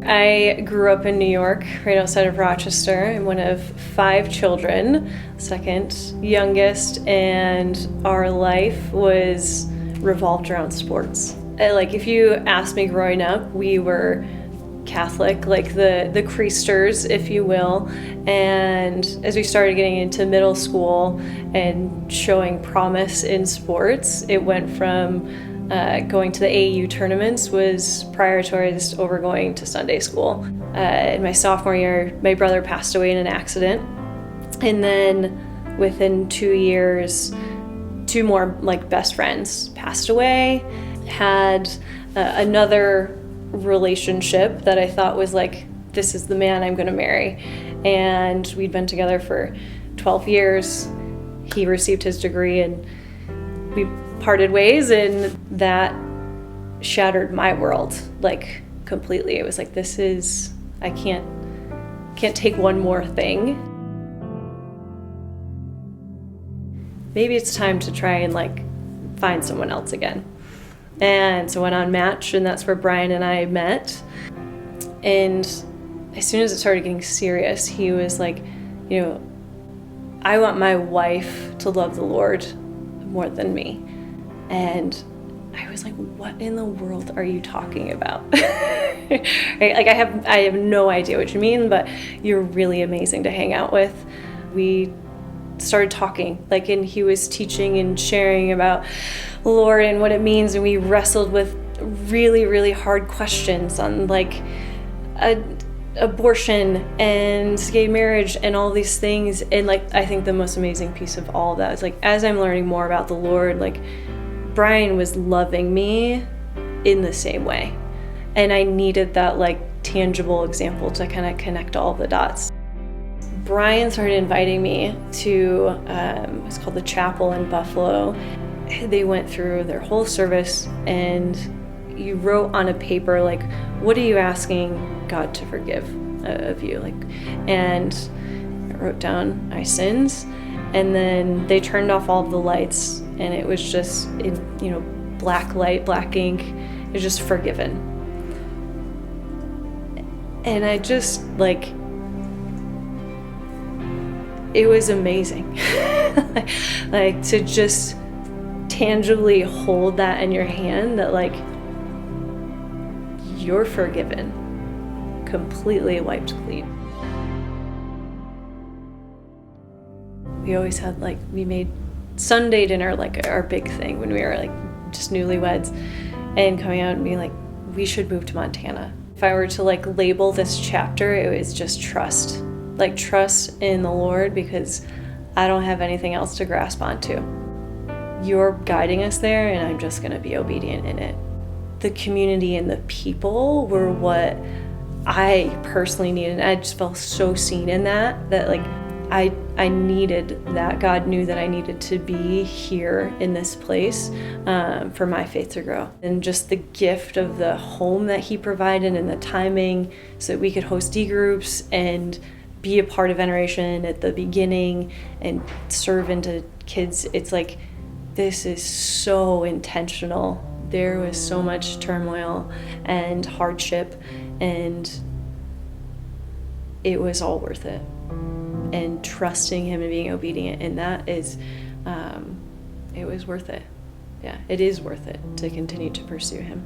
I grew up in New York, right outside of Rochester. I'm one of 5 children, second youngest, and our life was revolved around sports. If you asked me growing up, we were Catholic, like the Creasters, if you will. And as we started getting into middle school and showing promise in sports, it went from going to the AAU tournaments was prioritized over going to Sunday school. In my sophomore year, my brother passed away in an accident. And then within 2 years, 2 more best friends passed away. Had another relationship that I thought was this is the man I'm going to marry. And we'd been together for 12 years. He received his degree and we parted ways, and that shattered my world completely. It was I can't take one more thing. Maybe it's time to try and find someone else again. And so I went on Match, and that's where Brian and I met. And as soon as it started getting serious, he was I want my wife to love the Lord more than me. And I was like, what in the world are you talking about? Right? I have no idea what you mean, but you're really amazing to hang out with. We started talking, and he was teaching and sharing about the Lord and what it means, and we wrestled with really, really hard questions on abortion and gay marriage and all these things. And I think the most amazing piece of all of that is as I'm learning more about the Lord, Brian was loving me in the same way. And I needed that tangible example to kind of connect all the dots. Brian started inviting me to, it's called the Chapel in Buffalo. They went through their whole service, and you wrote on a paper, what are you asking God to forgive of you? And I wrote down my sins, and then they turned off all of the lights, and it was just in, black light, black ink. It was just forgiven. And I just it was amazing. To just tangibly hold that in your hand, that you're forgiven, completely wiped clean. We always had we made Sunday dinner our big thing when we were just newlyweds, and coming out and being we should move to Montana. If I were to label this chapter, it was just trust. Trust in the Lord, because I don't have anything else to grasp onto. You're guiding us there, and I'm just going to be obedient in it. The community and the people were what I personally needed. I just felt so seen in that I needed that. God knew that I needed to be here in this place for my faith to grow. And just the gift of the home that he provided and the timing so that we could host D groups and be a part of Veneration at the beginning and serve into kids. It's this is so intentional. There was so much turmoil and hardship, and it was all worth it. And trusting him and being obedient in that is, it was worth it. Yeah, it is worth it to continue to pursue him.